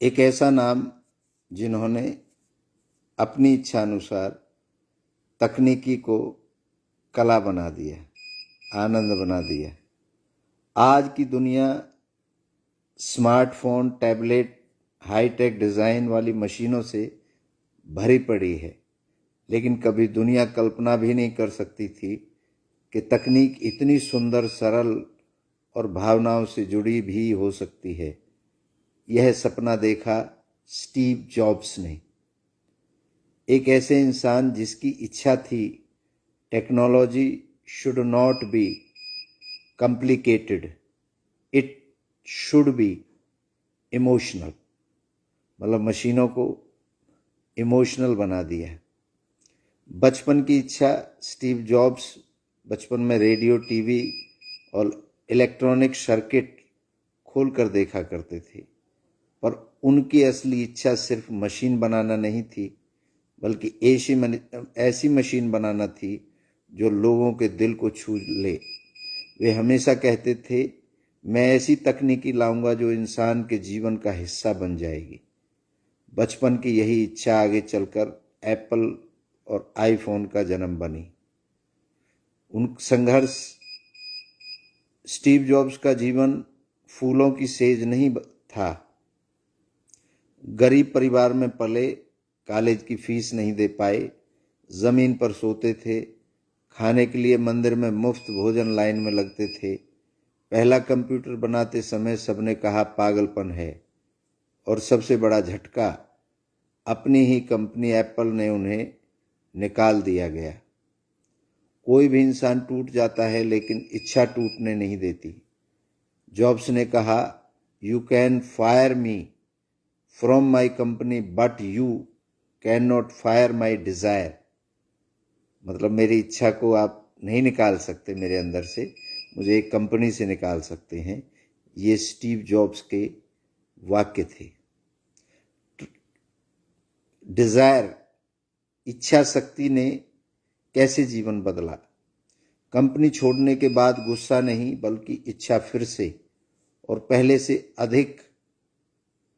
एक ऐसा नाम जिन्होंने अपनी इच्छा अनुसार तकनीकी को कला बना दिया, आनंद बना दिया। आज की दुनिया स्मार्टफोन, टैबलेट, हाईटेक डिज़ाइन वाली मशीनों से भरी पड़ी है, लेकिन कभी दुनिया कल्पना भी नहीं कर सकती थी कि तकनीक इतनी सुंदर, सरल और भावनाओं से जुड़ी भी हो सकती है। यह सपना देखा स्टीव जॉब्स ने, एक ऐसे इंसान जिसकी इच्छा थी technology should not be complicated, it should be emotional. मतलब मशीनों को इमोशनल बना दिया। बचपन की इच्छा स्टीव जॉब्स बचपन में रेडियो, टीवी और इलेक्ट्रॉनिक सर्किट खोलकर देखा करते थे, पर उनकी असली इच्छा सिर्फ मशीन बनाना नहीं थी, बल्कि ऐसी मशीन बनाना थी जो लोगों के दिल को छू ले। वे हमेशा कहते थे, मैं ऐसी तकनीकी लाऊंगा जो इंसान के जीवन का हिस्सा बन जाएगी। बचपन की यही इच्छा आगे चलकर एप्पल और आईफोन का जन्म बनी। उन संघर्ष स्टीव जॉब्स का जीवन फूलों की सेज नहीं था। गरीब परिवार में पले, कॉलेज की फीस नहीं दे पाए, जमीन पर सोते थे, खाने के लिए मंदिर में मुफ्त भोजन लाइन में लगते थे। पहला कंप्यूटर बनाते समय सबने कहा पागलपन है, और सबसे बड़ा झटका, अपनी ही कंपनी एप्पल ने उन्हें निकाल दिया गया। कोई भी इंसान टूट जाता है, लेकिन इच्छा टूटने नहीं देती। जॉब्स ने कहा, you can fire me from my company but you can not fire my desire. मतलब मेरी इच्छा को आप नहीं निकाल सकते मेरे अंदर से, मुझे एक कंपनी से निकाल सकते हैं। ये स्टीव जॉब्स के वाक्य थे। डिज़ायर, इच्छा शक्ति ने कैसे जीवन बदला। कंपनी छोड़ने के बाद गुस्सा नहीं, बल्कि इच्छा फिर से और पहले से अधिक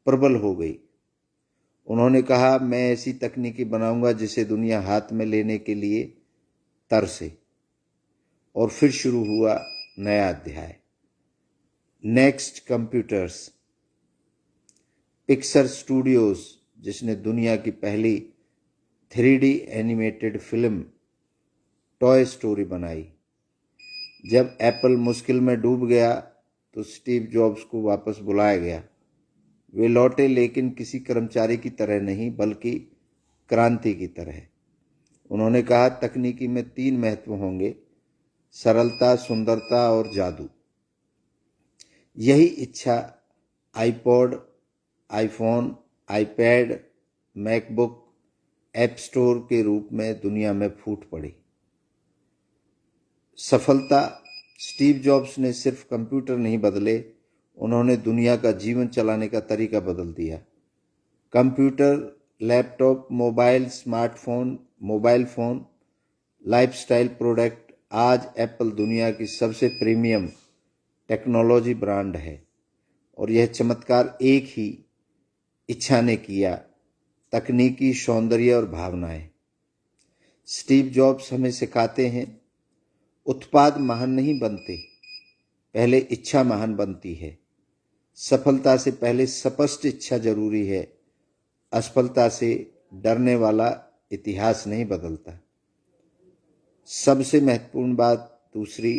प्रबल हो गई। उन्होंने कहा, मैं ऐसी तकनीकी बनाऊंगा जिसे दुनिया हाथ में लेने के लिए तरसे। और फिर शुरू हुआ नया अध्याय। नेक्स्ट कंप्यूटर्स, पिक्सर स्टूडियोज, जिसने दुनिया की पहली 3D animated film toy story बनाई। जब एप्पल मुश्किल में डूब गया तो स्टीव जॉब्स को वापस बुलाया गया। वे लौटे, लेकिन किसी कर्मचारी की तरह नहीं, बल्कि क्रांति की तरह। उन्होंने कहा, तकनीकी में 3 महत्व होंगे, सरलता, सुंदरता और जादू। यही इच्छा iPod, iPhone, iPad, MacBook, app store के रूप में दुनिया में फूट पड़ी। सफलता, स्टीव जॉब्स ने सिर्फ कंप्यूटर नहीं बदले, उन्होंने दुनिया का जीवन चलाने का तरीका बदल दिया। Computer, laptop, mobile, smartphone, mobile phone, lifestyle product, आज एप्पल दुनिया की सबसे प्रीमियम टेक्नोलॉजी ब्रांड है। और यह चमत्कार एक ही इच्छा ने किया, तकनीकी, सौंदर्य और भावनाएं। स्टीव जॉब्स हमें सिखाते हैं, उत्पाद महान नहीं बनते, पहले इच्छा महान बनती है। सफलता से पहले स्पष्ट इच्छा जरूरी है। असफलता से डरने वाला इतिहास नहीं बदलता। सबसे महत्वपूर्ण बात दूसरी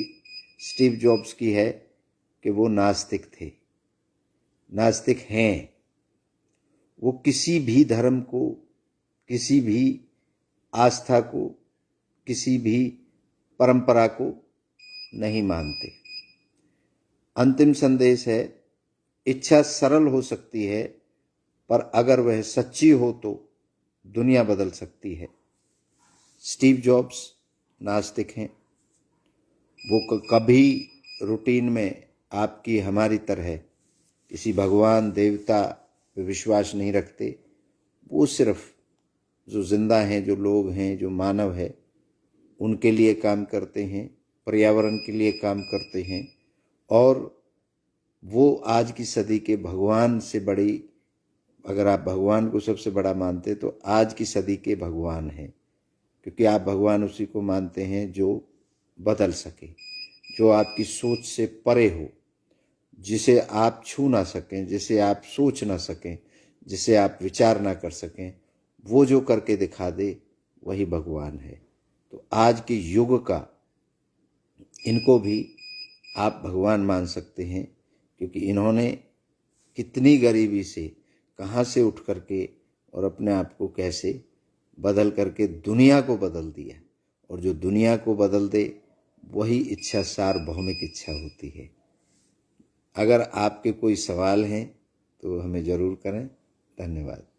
स्टीव जॉब्स की है कि वो नास्तिक थे, नास्तिक हैं। वो किसी भी धर्म को, किसी भी आस्था को, किसी भी परंपरा को नहीं मानते। अंतिम संदेश है, इच्छा सरल हो सकती है, पर अगर वह सच्ची हो तो दुनिया बदल सकती है। स्टीव जॉब्स नास्तिक हैं। वो कभी रूटीन में आपकी हमारी तरह किसी भगवान, देवता पे विश्वास नहीं रखते। वो सिर्फ जो जिंदा हैं, जो लोग हैं, जो मानव है, उनके लिए काम करते हैं, पर्यावरण के लिए काम करते हैं। और वो आज की सदी के भगवान से बड़ी अगर आप भगवान को सबसे बड़ा मानते तो आज की सदी के भगवान हैं, क्योंकि आप भगवान उसी को मानते हैं जो बदल सके, जो आपकी सोच से परे हो, जिसे आप छू ना सकें, जिसे आप सोच ना सकें, जिसे आप विचार ना कर सकें, वो जो करके दिखा दे वही भगवान है। तो आज के युग का इनको भी आप भगवान मान सकते हैं, क्योंकि इन्होंने कितनी गरीबी से कहाँ से उठ करके और अपने आप को कैसे बदल करके दुनिया को बदल दिया, और जो दुनिया को बदल दे वही इच्छा सार्वभौमिक इच्छा होती है। अगर आपके कोई सवाल हैं तो हमें ज़रूर करें। धन्यवाद।